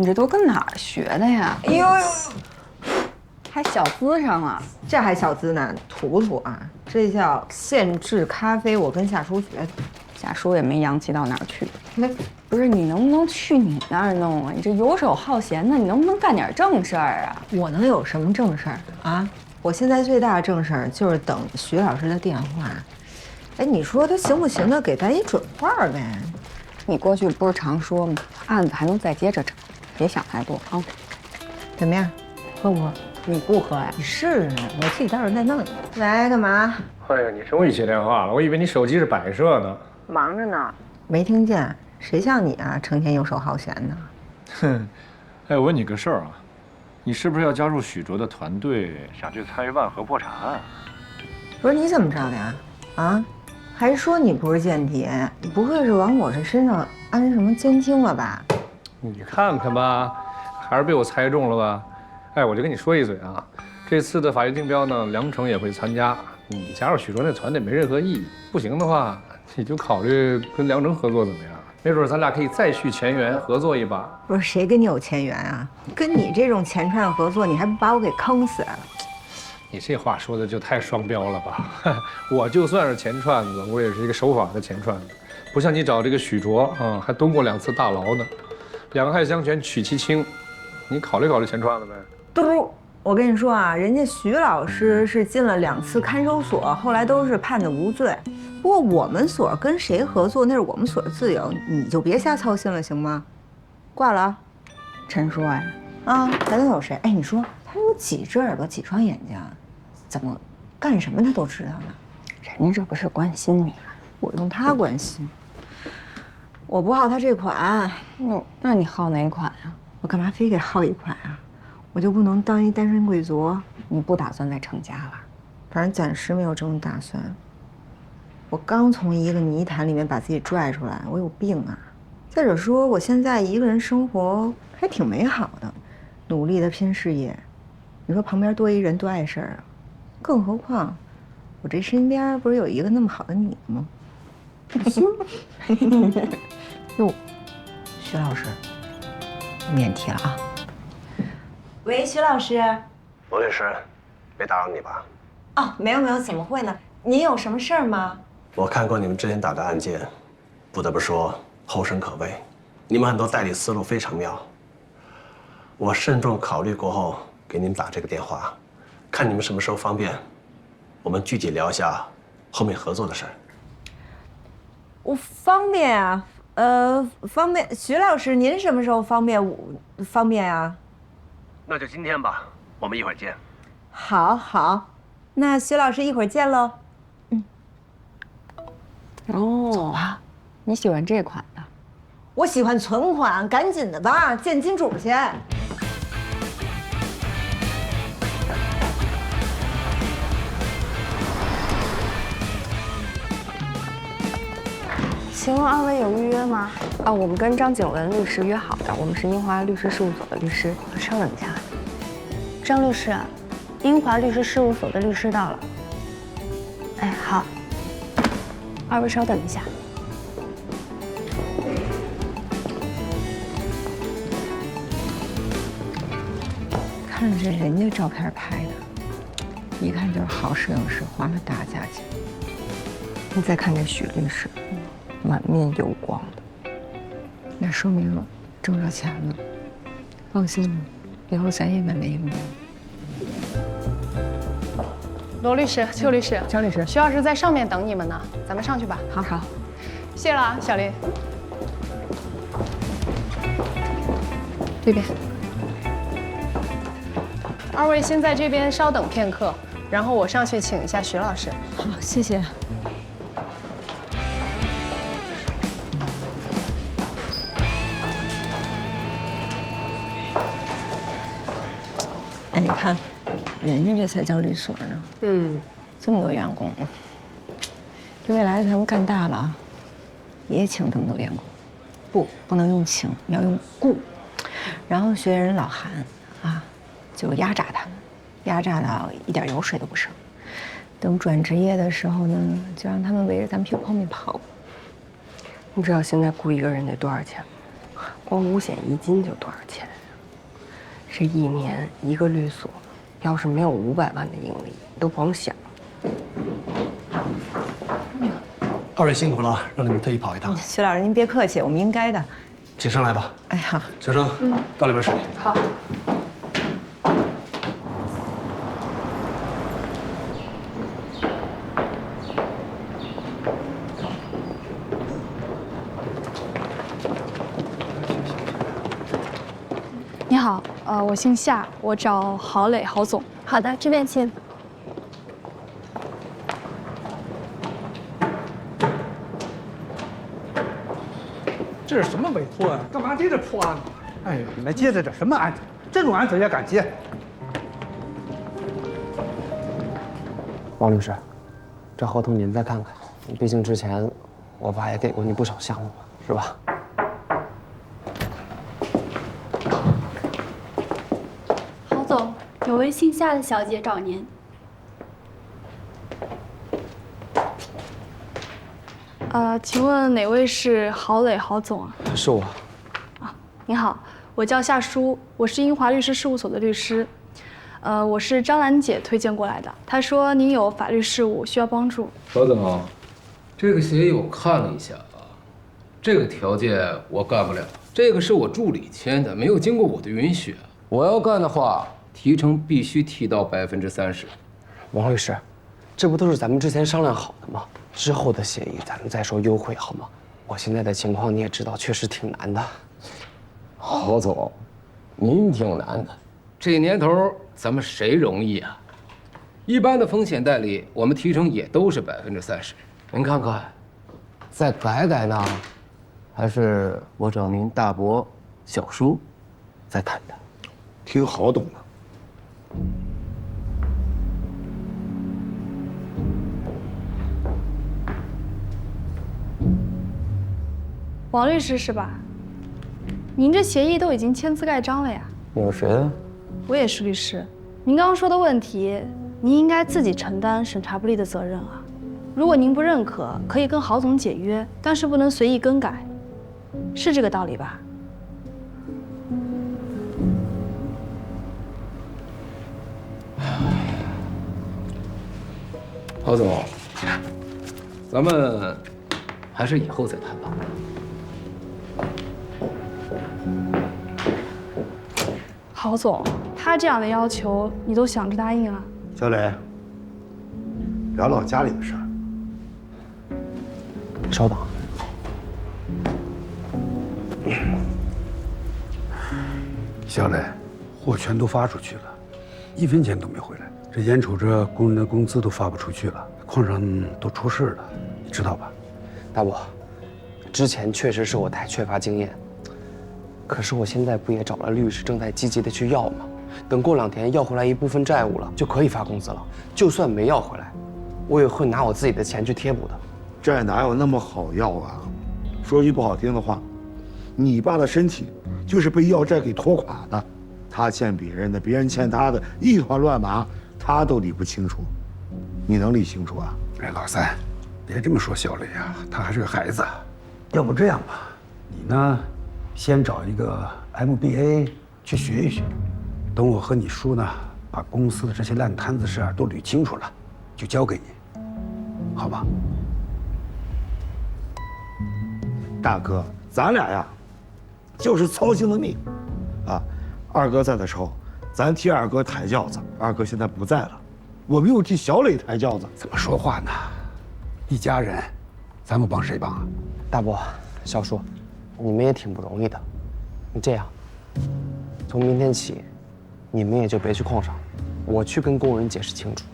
你这都跟哪儿学的呀？哎呦，还小资上了？这还小资呢？土不土啊？这叫现制咖啡，我跟夏叔学的。夏叔也没洋气到哪儿去。那不是你能不能去你那儿弄啊？你这游手好闲的，你能不能干点正事儿啊？我能有什么正事儿啊？我现在最大的正事儿就是等徐老师的电话。哎，你说他行不行的？给咱一准话呗。你过去不是常说吗？案子还能再接着整，别想太多啊。怎么样？喝不喝？你不喝呀？你试试，我替你待会儿再弄。喂，干嘛？哎呀，你终于接电话了，我以为你手机是摆设呢。忙着呢，没听见。谁像你啊，成天游手好闲的。哼，哎，我问你个事儿啊，你是不是要加入许卓的团队，想去参与万和破产案？不是你怎么知道的呀？啊？还说你不是间谍，你不会是往我这身上安什么监听了吧？你看看吧，还是被我猜中了吧？哎，我就跟你说一嘴啊，这次的法医竞标呢，梁成也会参加。你加入许卓那团队没任何意义，不行的话，你就考虑跟梁成合作怎么样？没准咱俩可以再续前缘，合作一把。不是谁跟你有前缘啊？跟你这种钱串合作，你还不把我给坑死了？你这话说的就太双标了吧？我就算是钱串子，我也是一个守法的钱串子，不像你找这个许卓啊，还蹲过2次大牢呢。两害相权取其轻，你考虑考虑钱串子呗。嘟，我跟你说啊，人家徐老师是进了2次看守所，后来都是判的无罪。不过我们所跟谁合作，那是我们所的自由，你就别瞎操心了，行吗？挂了啊。陈说呀，啊，还能有谁？哎，你说他有几只耳朵几双眼睛，怎么干什么他都知道呢？人家这不是关心你，我用他关心，我不好他这款，那你好哪款呀？我干嘛非得好一款啊？我就不能当一单身贵族？你不打算再成家了？反正暂时没有这种打算。我刚从一个泥潭里面把自己拽出来，我有病啊！再者说，我现在一个人生活还挺美好的，努力的拼事业。你说旁边多一人多碍事儿啊？更何况，我这身边不是有一个那么好的你吗？哟，徐老师，免提了啊。喂，徐老师。罗律师，没打扰你吧？哦，没有没有，怎么会呢？您有什么事儿吗？我看过你们之前打的案件，不得不说后生可畏，你们很多代理思路非常妙。我慎重考虑过后，给你们打这个电话，看你们什么时候方便，我们具体聊一下后面合作的事儿。我方便啊，方便。徐老师，您什么时候方便？我方便啊。那就今天吧，我们一会儿见。好，好，那徐老师一会儿见喽。哦，走啊！你喜欢这款的？我喜欢存款，赶紧的吧，见金主去。请问2位有预约吗？啊，我们跟张景文律师约好的，我们是英华律师事务所的律师。稍等一下，张律师，英华律师事务所的律师到了。哎，好，2位稍等一下。看这人家照片拍的，一看就是好摄影师，花了大价钱。你再看这许律师，满面油光的，那说明挣着钱了。放心吧，以后咱也稳稳赢。罗律师、邱律师、张律师，徐老师在上面等你们呢，咱们上去吧。好好，谢了啊，小林。这边。2位先在这边稍等片刻，然后我上去请一下徐老师。好，谢谢。哎，你看，人家这才叫律所呢。这么多员工，这未来咱们干大了啊，也请这么多员工。不能用请，要用雇。然后学人老韩啊，就压榨他们，压榨到一点油水都不剩。等转职业的时候呢，就让他们围着咱屁股后面跑。你知道现在雇一个人得多少钱吗？光五险一金就多少钱呀？这一年一个律所，要是没有500万的盈利，你都甭想。二位辛苦了，让你们特意跑一趟。徐老师您别客气，我们应该的。请上来吧。哎好。小生，倒里边水。好。你好，我姓夏，我找郝磊郝总。好的，这边请。这是什么委托啊？干嘛接这破案子？哎呦，你来接的这什么案子？这种案子也敢接？王律师，这合同您再看看，毕竟之前我爸也给过你不少项目，是吧？郝总，有位姓夏的小姐找您。请问哪位是郝磊郝总啊？是我。您好，我叫夏舒，我是英华律师事务所的律师。我是张兰姐推荐过来的，她说您有法律事务需要帮助。郝总，这个协议我看了一下啊，这个条件我干不了，这个是我助理签的，没有经过我的允许。我要干的话，提成必须提到30%。王律师，这不都是咱们之前商量好的吗？之后的协议咱们再说优惠好吗？我现在的情况你也知道，确实挺难的。郝总，您挺难的，这年头咱们谁容易啊？一般的风险代理，我们提成也都是30%。您看看，再改改呢，还是我找您大伯小叔再谈谈。听郝董的。王律师是吧？您这协议都已经签字盖章了呀？你是谁啊？我也是律师。您刚刚说的问题，您应该自己承担审查不力的责任啊。如果您不认可，可以跟郝总解约，但是不能随意更改，是这个道理吧？郝总，咱们还是以后再谈吧。郝总，他这样的要求你都想着答应啊？小磊，聊聊家里的事儿。稍等。小磊，货全都发出去了，1分钱都没回来。这眼瞅着工人的工资都发不出去了，矿上都出事了，你知道吧？大伯，之前确实是我太缺乏经验，可是我现在不也找了律师，正在积极的去要吗？等过2天要回来一部分债务了，就可以发工资了。就算没要回来，我也会拿我自己的钱去贴补的。债哪有那么好要啊？说句不好听的话，你爸的身体就是被要债给拖垮的，他欠别人的，别人欠他的，一团乱麻，他都理不清楚，你能理清楚啊？哎，老三，别这么说小磊啊，他还是个孩子。要不这样吧，你呢，先找一个 MBA 去学一学，等我和你叔呢，把公司的这些烂摊子事儿都捋清楚了，就交给你，好吧？大哥，咱俩呀，就是操心的命，啊，二哥在的时候，咱替二哥抬轿子，二哥现在不在了，我们又替小磊抬轿子，怎么说话呢？一家人，咱们帮谁帮啊？大伯、小叔，你们也挺不容易的。你这样，从明天起，你们也就别去矿上，我去跟工人解释清楚。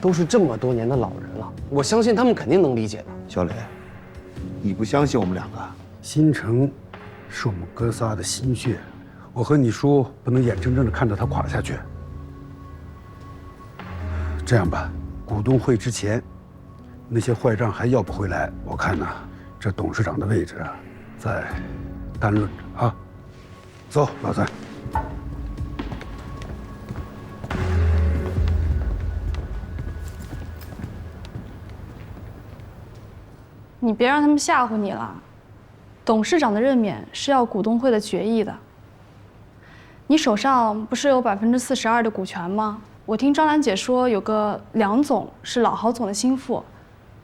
都是这么多年的老人了，我相信他们肯定能理解的。小磊，你不相信我们两个？新城是我们哥仨的心血，我和你叔不能眼睁睁地看着他垮下去。这样吧，股东会之前，那些坏账还要不回来，我看呢，这董事长的位置啊，再单论着啊。走，老三。你别让他们吓唬你了。董事长的任免是要股东会的决议的。你手上不是有42%的股权吗？我听张兰姐说，有个梁总是老郝总的心腹，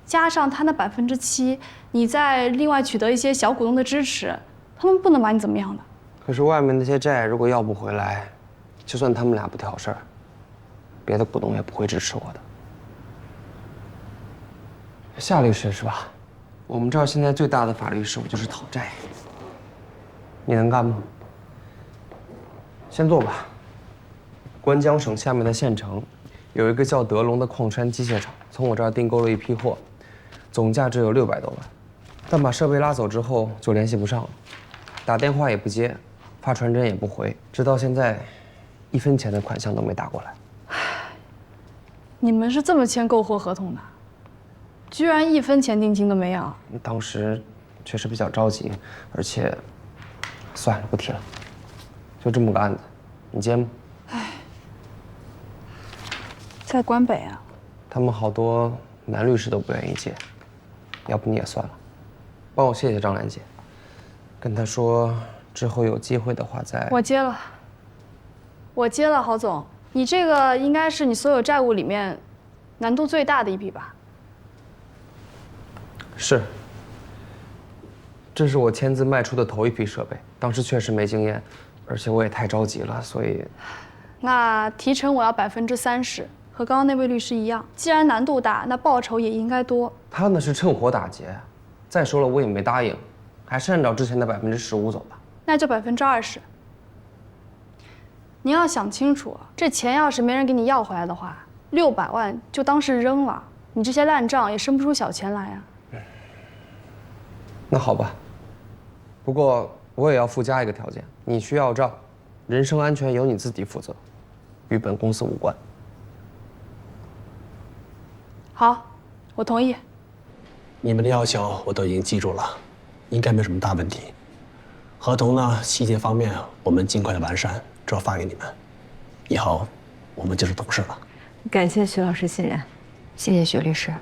加上他那7%，你再另外取得一些小股东的支持，他们不能把你怎么样的。可是外面那些债如果要不回来，就算他们俩不挑事儿，别的股东也不会支持我的。夏律师是吧？我们这儿现在最大的法律事务就是讨债，你能干吗？先做吧。关江省下面的县城，有一个叫德龙的矿山机械厂，从我这儿订购了一批货，总价值有600多万，但把设备拉走之后就联系不上了，打电话也不接，发传真也不回，直到现在，1分钱的款项都没打过来。你们是这么签购货合同的？居然1分钱定金都没有？当时确实比较着急，而且，算了，不提了。就这么个案子，你接吗？唉，在关北啊。他们好多男律师都不愿意接，要不你也算了，帮我谢谢张兰姐，跟她说之后有机会的话再。我接了，我接了，郝总，你这个应该是你所有债务里面难度最大的一笔吧？是，这是我签字卖出的头一批设备，当时确实没经验，而且我也太着急了，所以。那提成我要30%，和刚刚那位律师一样。既然难度大，那报酬也应该多。他那是趁火打劫，再说了我也没答应，还是按照之前的15%走吧。那就20%。您要想清楚，这钱要是没人给你要回来的话，600万就当是扔了，你这些烂账也生不出小钱来啊。那好吧，不过我也要附加一个条件，你需要账，人身安全由你自己负责，与本公司无关。好，我同意。你们的要求我都已经记住了，应该没什么大问题。合同呢，细节方面我们尽快的完善，之后发给你们。以后我们就是同事了。感谢徐老师信任，谢谢徐律师。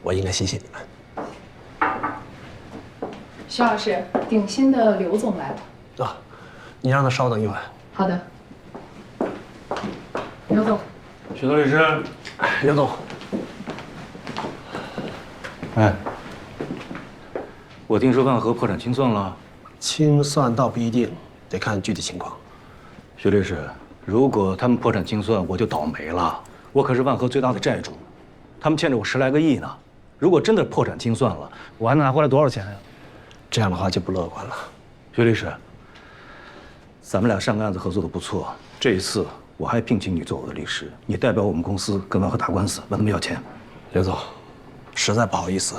我应该谢谢你们。徐老师，鼎新的刘总来了。啊，你让他稍等一会儿。好的。刘总，许多律师，刘总。哎，我听说万和破产清算了。清算倒不一定，得看具体情况。徐律师，如果他们破产清算，我就倒霉了。我可是万和最大的债主，他们欠着我10来个亿呢。如果真的破产清算了，我还能拿回来多少钱呀？这样的话就不乐观了。徐律师，咱们俩上个案子合作的不错，这一次我还聘请你做我的律师，你代表我们公司跟万和打官司，问他们要钱。刘总，实在不好意思，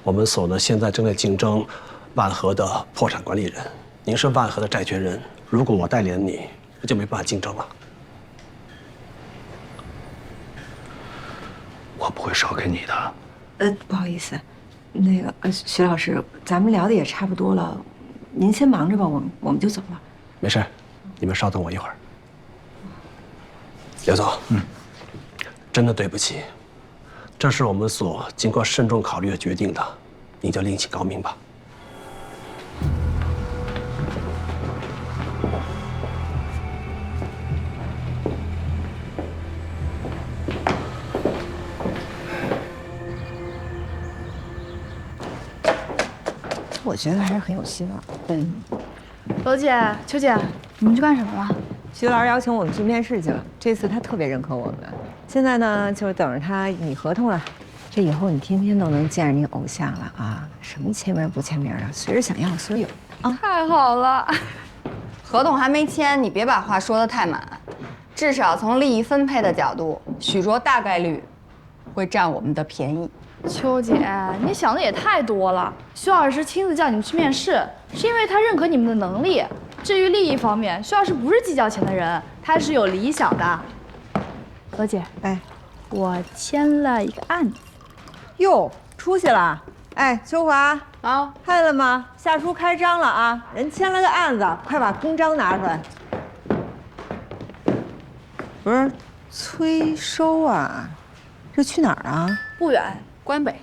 我们所呢现在正在竞争万和的破产管理人，您是万和的债权人，如果我代理了你，就没办法竞争了。我不会少给你的。不好意思，那个徐老师，咱们聊的也差不多了，您先忙着吧，我们就走了。没事，你们稍等我一会儿。刘总，真的对不起，这是我们所经过慎重考虑的决定的，你就另起高明吧。我觉得还是很有希望。罗姐、邱姐，你们去干什么了？徐老师邀请我们去面试去了，这次他特别认可我们。现在呢，就是等着他拟合同了。这以后你天天都能见着你偶像了啊！什么签名不签名的，随时想要随时有啊！太好了，合同还没签，你别把话说得太满。至少从利益分配的角度，许卓大概率会占我们的便宜。邱姐，你想的也太多了。徐老师亲自叫你们去面试，是因为他认可你们的能力。至于利益方面，徐老师不是计较钱的人，他是有理想的。罗姐，哎，我签了一个案子。哟，出息了！哎，秋华啊，看了吗？夏初开张了啊，人签了个案子，快把公章拿出来。不是，催收啊，这去哪儿啊？不远，关北。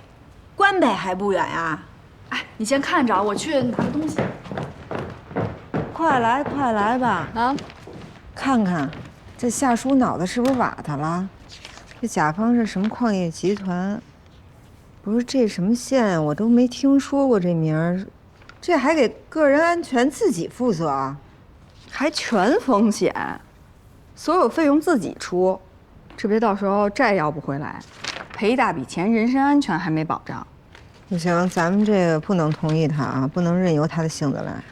关北还不远呀？哎，你先看着，我去拿个东西。快来快来吧！啊，看看这夏叔脑子是不是瓦特了？这甲方是什么矿业集团？不是这什么县，我都没听说过这名儿。这还给个人安全自己负责，还全风险，所有费用自己出，这别到时候债要不回来，赔一大笔钱，人身安全还没保障。不行，咱们这个不能同意他啊，不能任由他的性子来。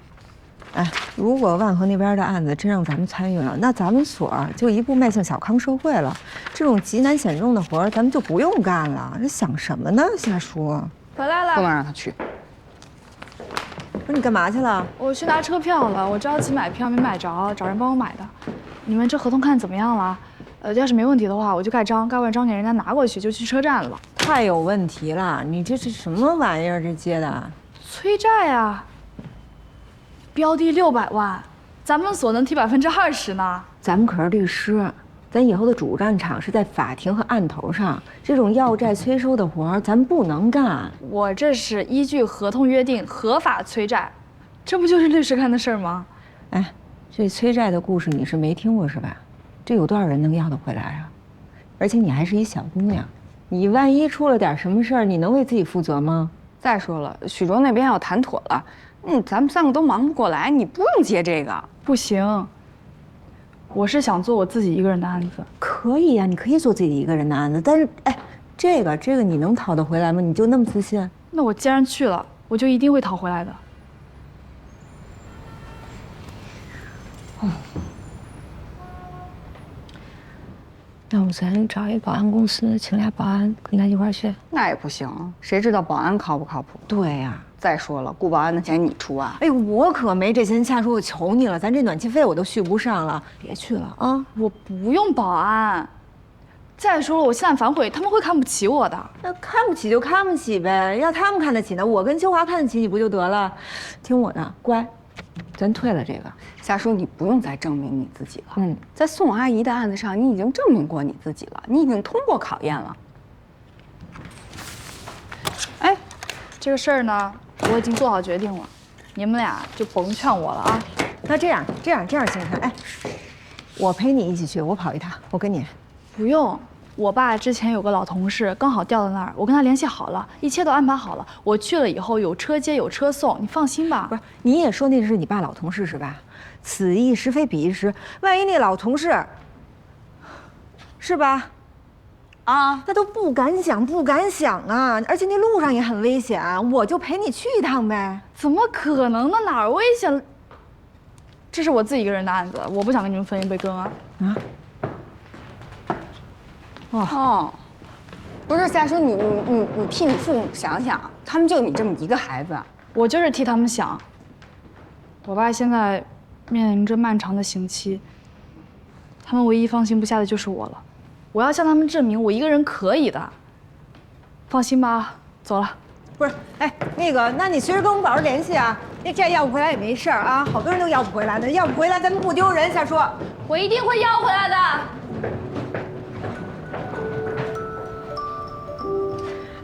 哎，如果万和那边的案子真让咱们参与了，那咱们所就一步迈向小康社会了。这种极难险重的活儿，咱们就不用干了。这想什么呢，夏叔？回来了，不能让他去。不是你干嘛去了？我去拿车票了，我着急买票没买着，找人帮我买的。你们这合同看怎么样了？要是没问题的话，我就盖章，盖完章给人家拿过去，就去车站了。太有问题了！你这是什么玩意儿？这接的？催债啊！标的600万，咱们所能提20%呢。咱们可是律师，咱以后的主战场是在法庭和案头上。这种要债催收的活儿，咱不能干。我这是依据合同约定合法催债，这不就是律师干的事儿吗？哎，这催债的故事你是没听过是吧？这有多少人能要得回来啊？而且你还是一小姑娘，你万一出了点什么事儿，你能为自己负责吗？再说了，许卓那边要谈妥了，咱们3个都忙不过来，你不用接这个。不行，我是想做我自己一个人的案子。可以呀，你可以做自己一个人的案子，但是哎，这个你能讨得回来吗？你就那么自信？那我既然去了，我就一定会讨回来的。要不咱找一保安公司，请俩保安跟咱一块儿去？那也不行，谁知道保安靠不靠谱？对呀。再说了，雇保安的钱你出啊？哎呦，我可没这钱，夏叔，我求你了，咱这暖气费我都续不上了，别去了啊！我不用保安。再说了，我现在反悔，他们会看不起我的。那看不起就看不起呗，要他们看得起呢，我跟秋华看得起你不就得了？听我的，乖，咱退了这个。夏叔，你不用再证明你自己了。在宋阿姨的案子上，你已经证明过你自己了，你已经通过考验了。哎，这个事儿呢，我已经做好决定了，你们俩就甭劝我了啊。那这样行不行？哎，我陪你一起去，我跑一趟，我跟你。不用，我爸之前有个老同事刚好调到那儿，我跟他联系好了，一切都安排好了。我去了以后有车接有车送，你放心吧。不是，你也说那是你爸老同事是吧？此一时非彼一时，万一那老同事，是吧？啊，那都不敢想啊！而且那路上也很危险，我就陪你去一趟呗。怎么可能呢？哪儿危险了？这是我自己一个人的案子，我不想跟你们分一杯羹啊！啊？哦，不是夏叔，你替你父母想想，他们就你这么一个孩子，我就是替他们想。我爸现在面临着漫长的刑期，他们唯一放心不下的就是我了。我要向他们证明我一个人可以的。放心吧，走了。不是，哎，那个，那你随时跟我们保持联系啊。那债要不回来也没事儿啊，好多人都要不回来的，要不回来咱们不丢人。夏叔，我一定会要回来的。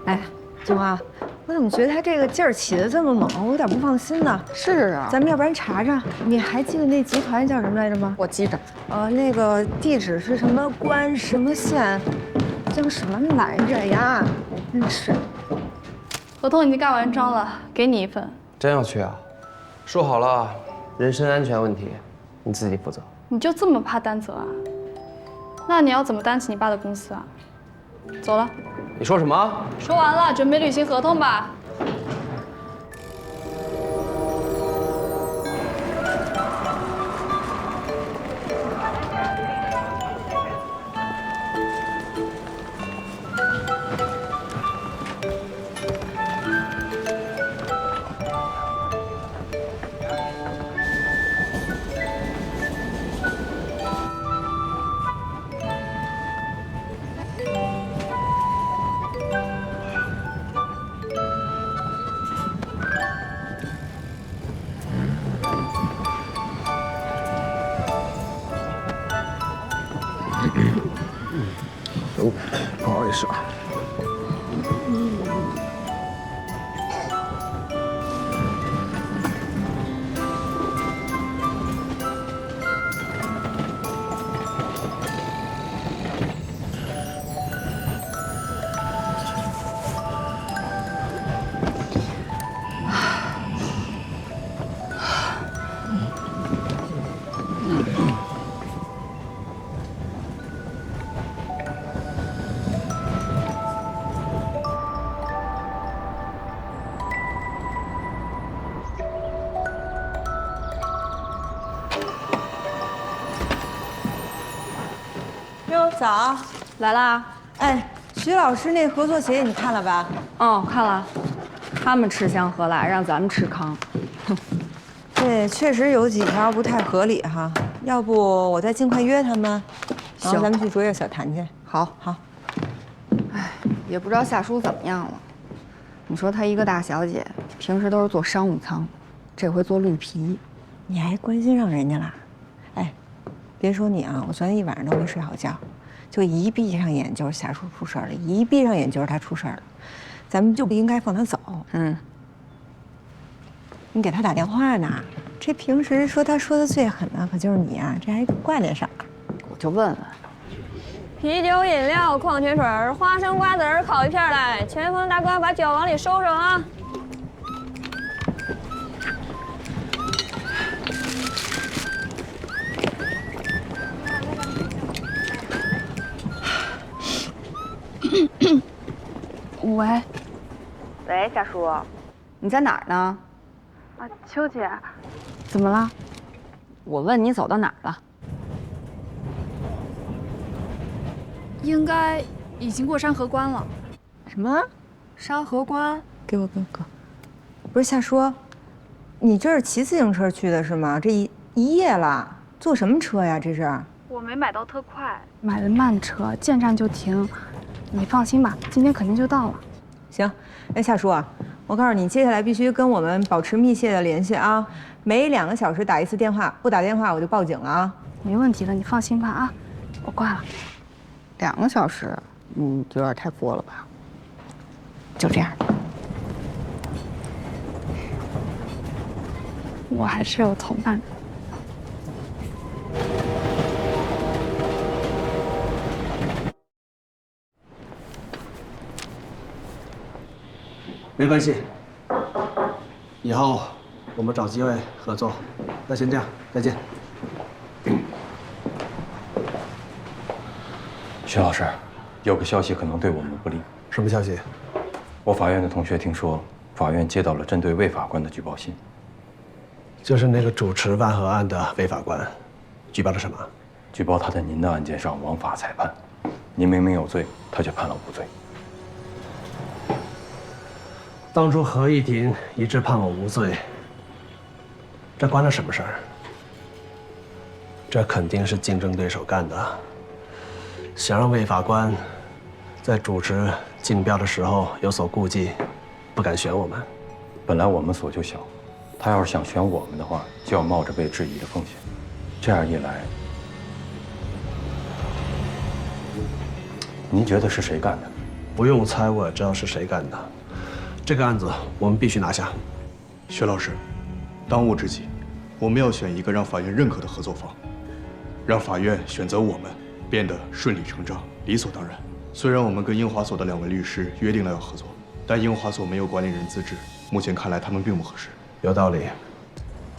哎，秋华，我怎么觉得他这个劲儿起得这么猛，我有点不放心呢。是啊，咱们要不然查查，你还记得那集团叫什么来着吗？我记着。那个地址是什么关什么县，叫什么来着呀？真是。合同已经盖完章了，给你一份。真要去啊？说好了，人身安全问题你自己负责。你就这么怕担责啊？那你要怎么担起你爸的公司啊？走了。你说什么？说完了，准备履行合同吧。不好意思啊。早，来啦。哎，徐老师那合作协议你看了吧？哦，看了。他们吃香喝辣，让咱们吃糠。对，确实有几条不太合理哈。要不我再尽快约他们，然后咱们去卓越小谈去。好，好。哎，也不知道夏叔怎么样了。你说她一个大小姐，平时都是坐商务舱，这回坐绿皮，你还关心上人家了？哎，别说你啊，我昨天一晚上都没睡好觉，就一闭上眼就是夏叔出事儿了，一闭上眼就是他出事儿了。咱们就不应该放他走。你给他打电话呢？这平时说他说的最狠的可就是你啊，这还挂念上。我就问问。啤酒、饮料、矿泉水、花生、瓜子儿，烤一片来。前方大哥，把脚往里收收啊！喂，喂，夏叔，你在哪儿呢？啊，秋姐，怎么了？我问你走到哪儿了？应该已经过山河关了。什么？山河关？给我。不是夏叔，你这是骑自行车去的是吗？这一夜了，坐什么车呀？这是？我没买到特快，买的慢车，见站就停。你放心吧，今天肯定就到了。行，哎，夏叔啊，我告诉你，接下来必须跟我们保持密切的联系啊，每2个小时打一次电话，不打电话我就报警了啊。没问题的，你放心吧啊，我挂了。2个小时，有点太过了吧？就这样。我还是有同伴的。没关系，以后我们找机会合作。那先这样，再见。徐老师，有个消息可能对我们不利。什么消息？我法院的同学听说，法院接到了针对魏法官的举报信。就是那个主持万和案的魏法官，举报了什么？举报他在您的案件上枉法裁判，您明明有罪，他却判了无罪。当初合议庭一致判我无罪，这关他什么事儿？这肯定是竞争对手干的，想让魏法官在主持竞标的时候有所顾忌，不敢选我们。本来我们所就小，他要是想选我们的话，就要冒着被质疑的风险。这样一来，您觉得是谁干的？不用猜，我也知道是谁干的。这个案子我们必须拿下。薛老师，当务之急，我们要选一个让法院认可的合作方，让法院选择我们，变得顺理成章、理所当然。虽然我们跟英华所的2位律师约定了要合作，但英华所没有管理人资质，目前看来他们并不合适。有道理，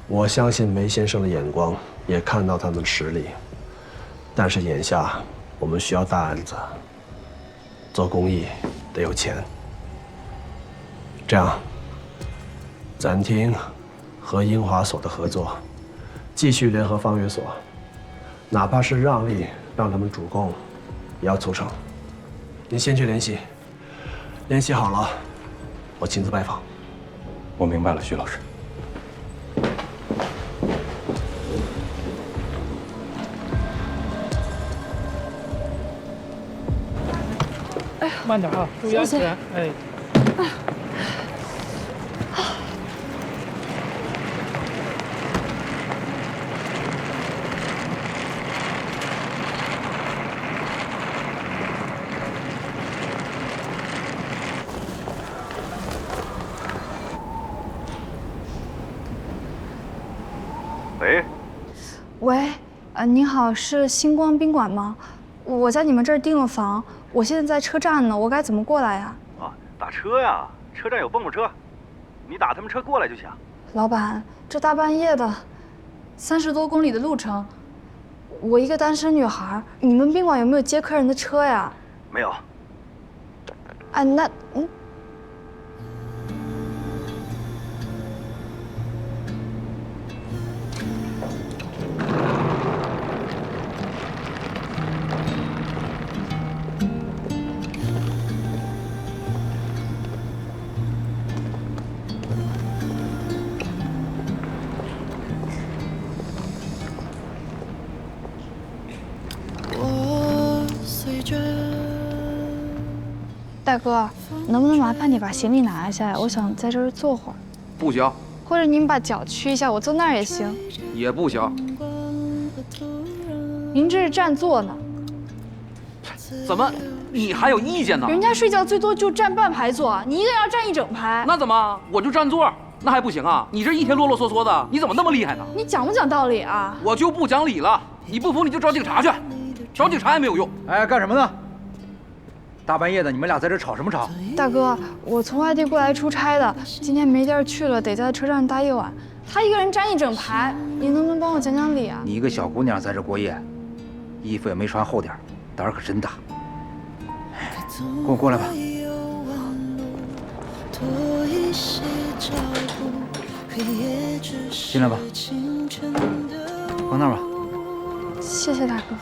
我相信梅先生的眼光，也看到他们的实力。但是眼下我们需要大案子，做公益得有钱。这样，暂停和英华所的合作，继续联合方圆所，哪怕是让利让他们主攻，也要促成。您先去联系，联系好了，我亲自拜访。我明白了，徐老师。哎呀，慢点啊，注意安全。哎。喂，您好，是星光宾馆吗？我在你们这儿订了房，我现在在车站呢，我该怎么过来呀？啊，打车呀，车站有蹦蹦车，你打他们车过来就行。老板，这大半夜的，30多公里的路程，我一个单身女孩，你们宾馆有没有接客人的车呀？没有。哎，那大哥，能不能麻烦你把行李拿一下呀？我想在这儿坐会儿。不行。或者您把脚屈一下，我坐那儿也行。也不行。您这是占座呢。怎么，你还有意见呢？人家睡觉最多就占半排座，你一个人要占一整排。那怎么，我就占座，那还不行啊？你这一天啰啰嗦嗦的，你怎么那么厉害呢？你讲不讲道理啊？我就不讲理了。你不服你就找警察去，找警察也没有用。哎，干什么呢？大半夜的，你们俩在这吵什么吵？大哥，我从外地过来出差的，今天没地儿去了，得在车站待一晚。他一个人占一整排，你能不能帮我讲讲理啊？你一个小姑娘在这过夜，衣服也没穿厚点，胆儿可真大。跟我过来吧。进来吧，放那儿吧。谢谢大哥。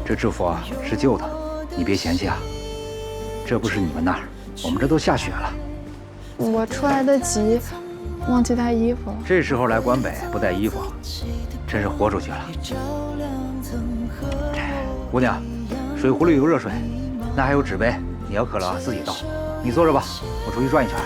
这制服啊是旧的，你别嫌弃啊。这不是你们那儿，我们这都下雪了。我出来的急，忘记带衣服了。这时候来关北不带衣服，真是豁出去了。姑娘，水壶里有热水，那还有纸杯，你要渴了自己倒。你坐着吧，我出去转一圈。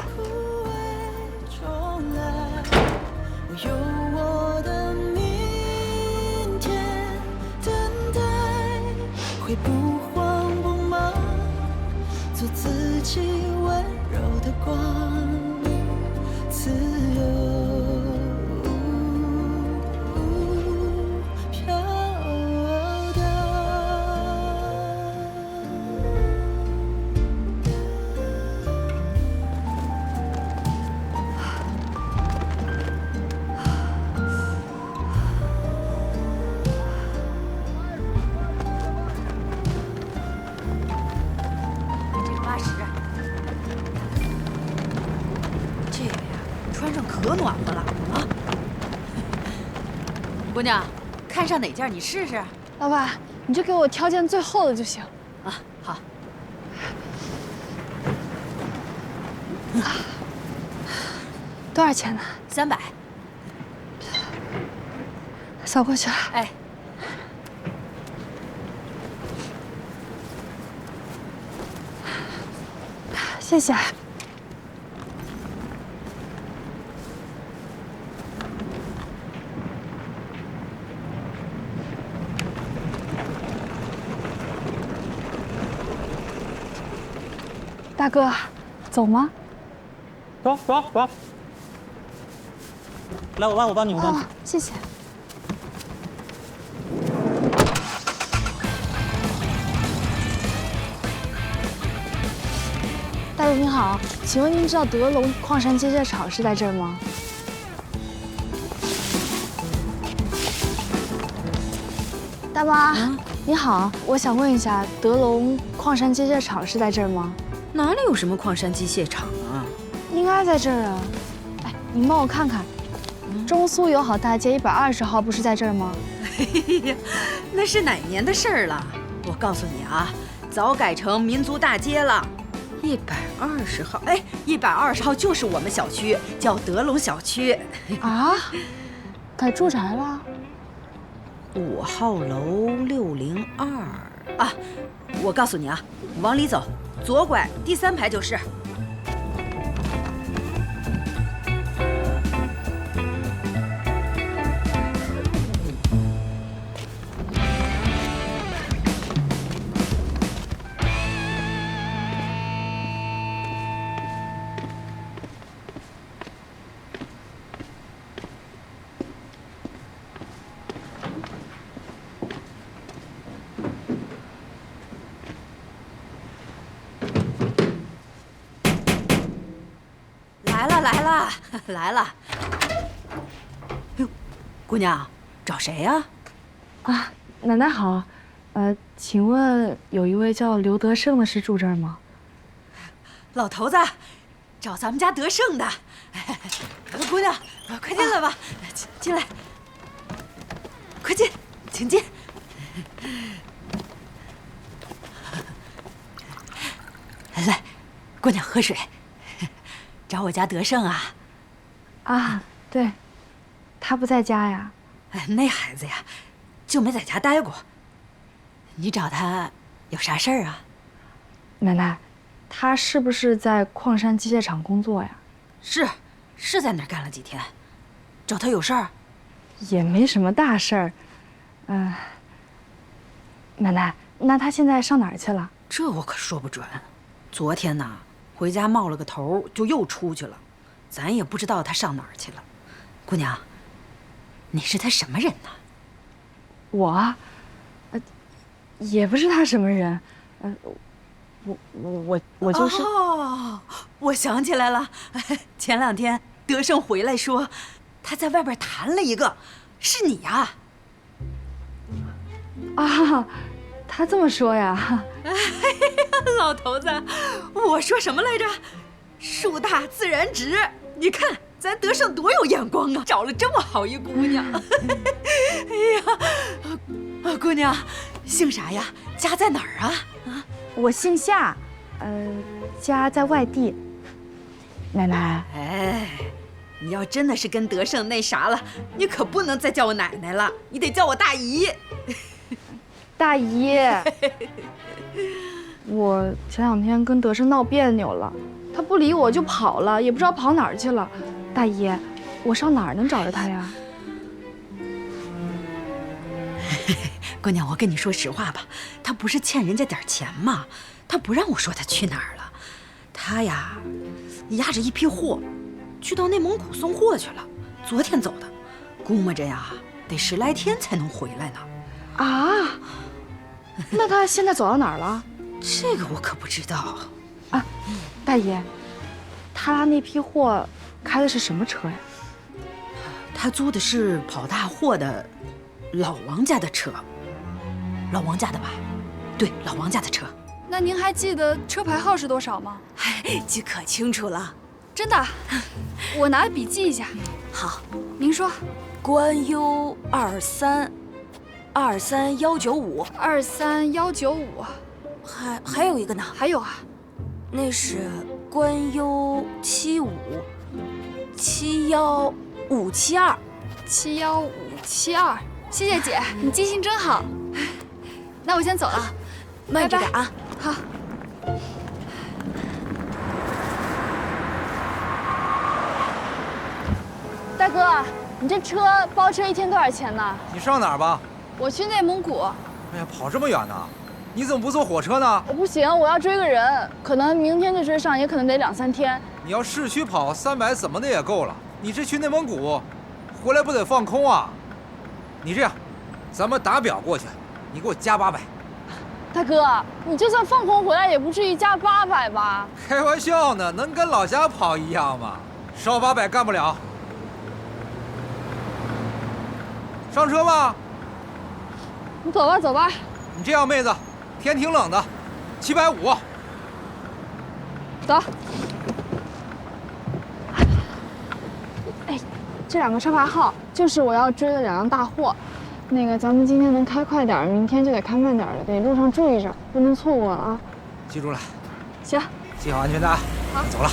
会不慌不忙，做自己温柔的光，自由飘荡。可暖和了啊！姑娘，看上哪件你试试。老板，你就给我挑件最厚的就行。啊，好。多少钱呢？300。扫过去了。哎。谢谢。大哥，走吗？走走走。来，我帮你，我帮你。谢谢。大哥您好，请问您知道德龙矿山机械厂是在这儿吗？大妈，你好，我想问一下，德龙矿山机械厂是在这儿吗？哪里有什么矿山机械厂啊？应该在这儿啊。哎，您帮我看看，中苏友好大街120号不是在这儿吗？哎呀，那是哪年的事儿了？我告诉你啊，早改成民族大街了。120号，哎，120号就是我们小区，叫德龙小区。啊？改住宅了？5号楼602啊！我告诉你啊，往里走。左拐第3排就是。来了，哟，姑娘，找谁呀？啊，奶奶好，请问有一位叫刘德胜的是住这儿吗？老头子，找咱们家德胜的。姑娘，快进来吧，进来，快进，请进。来，姑娘喝水。找我家德胜啊？啊，对，他不在家呀。那孩子呀，就没在家待过。你找他有啥事儿啊？奶奶，他是不是在矿山机械厂工作呀？是在那儿干了几天。找他有事儿？也没什么大事儿。奶奶，那他现在上哪儿去了？这我可说不准。昨天呢，回家冒了个头，就又出去了，咱也不知道他上哪儿去了。姑娘，你是他什么人呢？我，也不是他什么人，我就是。哦，我想起来了，前2天德胜回来说，他在外边谈了一个，是你呀？啊，他这么说呀？哎呀，老头子，我说什么来着？树大自然直，你看咱德胜多有眼光啊，找了这么好一姑娘。哎呀，姑娘，姓啥呀？家在哪儿啊？我姓夏，家在外地。奶奶，哎，你要真的是跟德胜那啥了，你可不能再叫我奶奶了，你得叫我大姨。大姨，我前2天跟德胜闹别扭了，他不理我就跑了，也不知道跑哪儿去了。大姨，我上哪儿能找着他呀？姑娘，我跟你说实话吧，他不是欠人家点钱吗？他不让我说他去哪儿了，他呀，押着一批货，去到内蒙古送货去了，昨天走的，估摸着呀，得10来天才能回来呢。啊，那他现在走到哪儿了？这个我可不知道。啊，大爷，他拉那批货开的是什么车呀？他租的是跑大货的老王家的车。老王家的吧？对，老王家的车。那您还记得车牌号是多少吗？哎，记可清楚了。真的？我拿笔记一下。好，您说。关 U 2323195。23195。还有一个呢？还有啊，那是关 U7571572。71572。谢谢姐，你记性真好。那我先走了，慢着点啊。好。大哥，你这车包车1天多少钱呢？你上哪儿吧？我去内蒙古。哎呀，跑这么远呢？你怎么不坐火车呢？我不行，我要追个人，可能明天就追上，也可能得2、3天。你要市区跑300怎么的也够了，你这去内蒙古，回来不得放空啊？你这样，咱们打表过去，你给我加800。大哥，你就算放空回来，也不至于加800吧？开玩笑呢，能跟老家跑一样吗？少800干不了。上车吧。你走吧，走吧。你这样，妹子，天挺冷的，750。走。哎，这2个车牌号就是我要追的2辆大货。那个，咱们今天能开快点，明天就得开慢点了，得路上注意着，不能错过了啊。记住了。行。系好安全带。好，走了。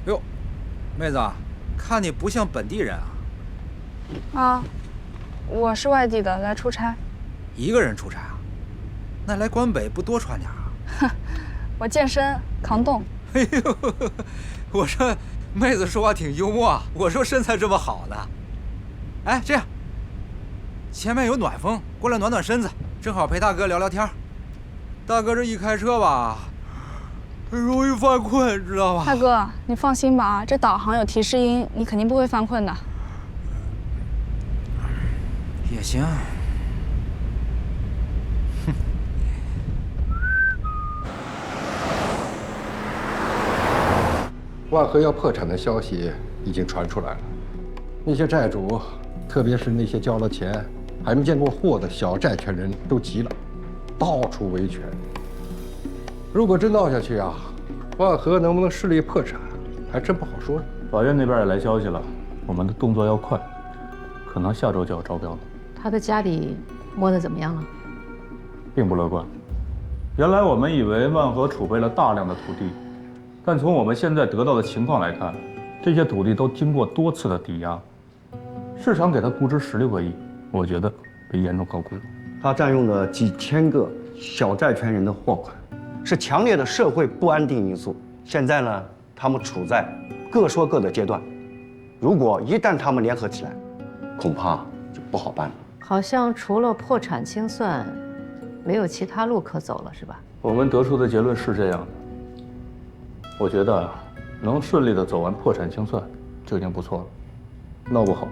哟，妹子，看你不像本地人啊。啊，我是外地的，来出差。一个人出差啊？那来关北不多穿点啊？哼，我健身扛冻。哎呦，我说妹子说话挺幽默啊。我说身材这么好呢。哎，这样，前面有暖风，过来暖暖身子，正好陪大哥聊聊天。大哥这一开车吧，容易犯困，知道吧？大哥，你放心吧，这导航有提示音，你肯定不会犯困的。也行。万和要破产的消息已经传出来了，那些债主，特别是那些交了钱还没见过货的小债权人都急了，到处维权。如果真闹下去啊，万和能不能顺利破产，还真不好说呢。法院那边也来消息了，我们的动作要快，可能下周就要招标了。他的家里摸得怎么样了？并不乐观。原来我们以为万和储备了大量的土地，但从我们现在得到的情况来看，这些土地都经过多次的抵押，市场给他估值16个亿，我觉得被严重高估了。他占用了几千个小债权人的货款，是强烈的社会不安定因素。现在呢，他们处在各说各的阶段，如果一旦他们联合起来，恐怕就不好办了。好像除了破产清算，没有其他路可走了，是吧？我们得出的结论是这样的。我觉得能顺利的走完破产清算就已经不错了，闹不好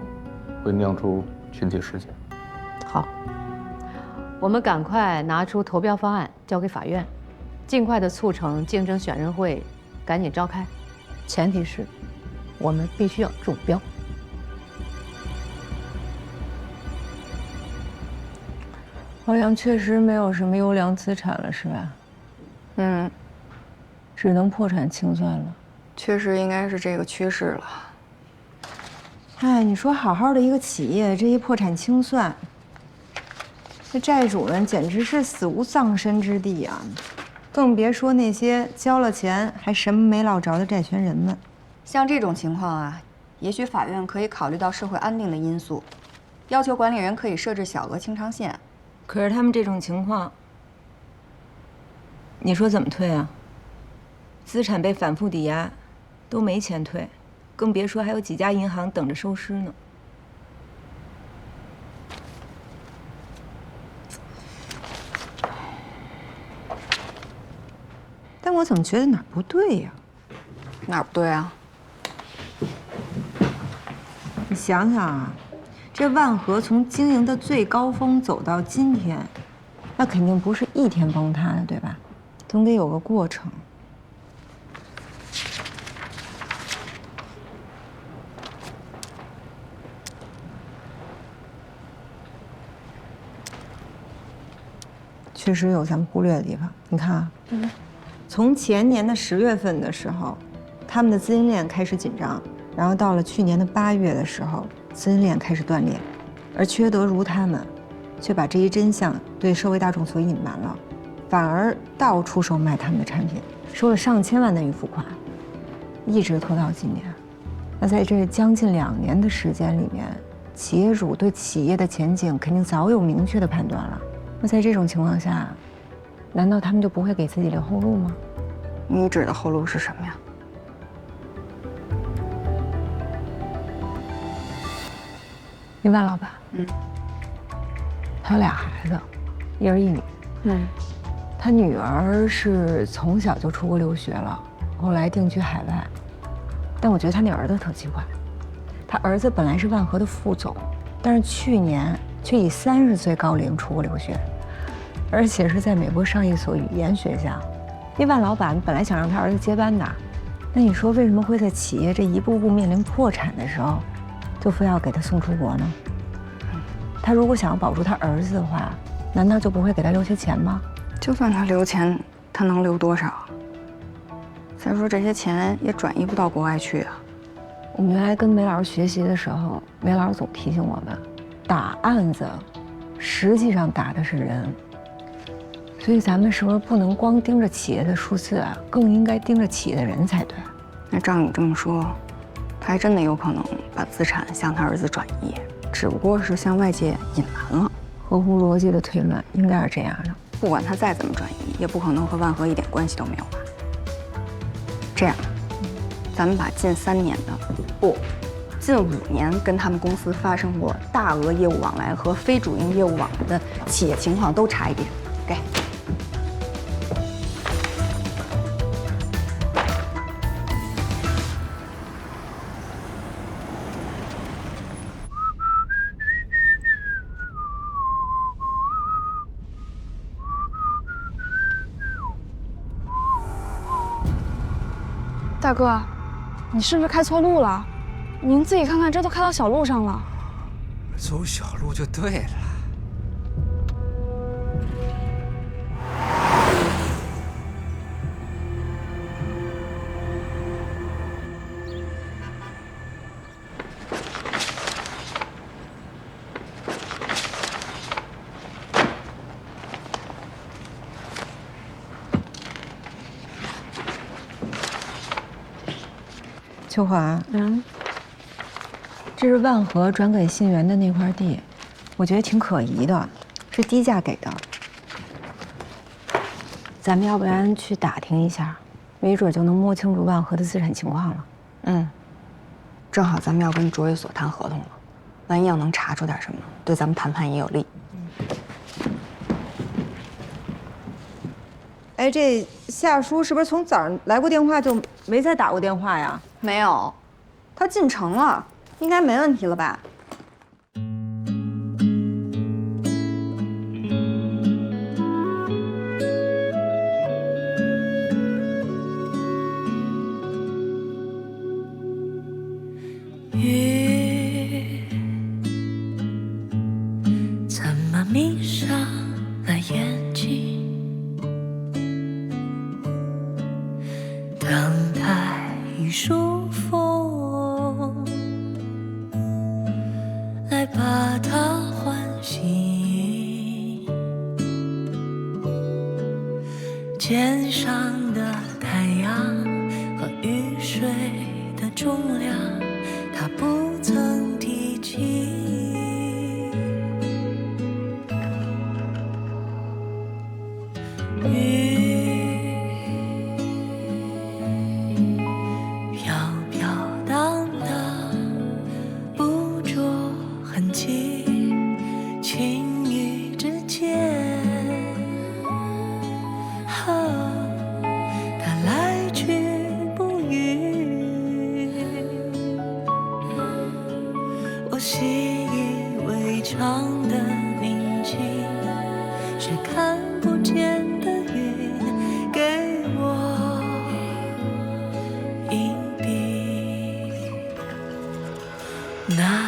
会酿出群体事件。好，我们赶快拿出投标方案交给法院，尽快的促成竞争选任会，赶紧召开。前提是，我们必须要中标。好像确实没有什么优良资产了，是吧？嗯，只能破产清算了。确实应该是这个趋势了。哎，你说好好的一个企业，这一破产清算，这债主们简直是死无葬身之地啊！更别说那些交了钱还什么没捞着的债权人们。像这种情况啊，也许法院可以考虑到社会安定的因素，要求管理人可以设置小额清偿线。可是他们这种情况，你说怎么退啊？资产被反复抵押，都没钱退，更别说还有几家银行等着收尸呢。但我怎么觉得哪儿不对呀？哪儿不对啊？你想想啊，这万和从经营的最高峰走到今天，那肯定不是一天崩塌的，对吧？总得有个过程。确实有咱们忽略的地方。你看啊，从前年的10月份的时候，他们的资金链开始紧张，然后到了去年的8月的时候，资金链开始断裂，而缺德如他们，却把这一真相对社会大众所隐瞒了，反而到处售卖他们的产品，收了上千万的预付款，一直拖到今年。那在这将近2年的时间里面，企业主对企业的前景肯定早有明确的判断了。那在这种情况下，难道他们就不会给自己留后路吗？你指的后路是什么呀？你万老板，他有2孩子，1儿1女。他女儿是从小就出国留学了，后来定居海外。但我觉得他那儿子特奇怪，他儿子本来是万和的副总，但是去年却以30岁高龄出国留学，而且是在美国上一所语言学校。那万老板本来想让他儿子接班的，那你说为什么会在企业这一步步面临破产的时候，就非要给他送出国呢？他如果想要保住他儿子的话，难道就不会给他留些钱吗？就算他留钱，他能留多少？再说这些钱也转移不到国外去啊。我们原来跟梅老师学习的时候，梅老师总提醒我们，打案子实际上打的是人。所以咱们是不是不能光盯着企业的数字啊，更应该盯着企业的人才对？那照你这么说，他还真的有可能把资产向他儿子转移，只不过是向外界隐瞒了。合乎逻辑的推论应该是这样的。不管他再怎么转移，也不可能和万和一点关系都没有吧？这样，咱们把近3年的，不，近5年跟他们公司发生过大额业务往来和非主营业务往来的企业情况都查一遍，给。大哥，你是不是开错路了？您自己看看，这都开到小路上了。走小路就对了。秋华，这是万和转给信源的那块地，我觉得挺可疑的，是低价给的。咱们要不然去打听一下，没准就能摸清楚万和的资产情况了。正好咱们要跟卓越所谈合同了，万一要能查出点什么，对咱们谈判也有利。哎，这夏叔是不是从早上来过电话就没再打过电话呀？没有，他进城了，应该没问题了吧？雨怎么迷上了眼睛？等待一束风来把它唤醒，肩上的太阳和雨水的重量，它不曾提起。飘飘荡荡，捕捉痕迹，轻语之间，它来去不渝。我习以为常的宁静，是看不见的云给我隐蔽。那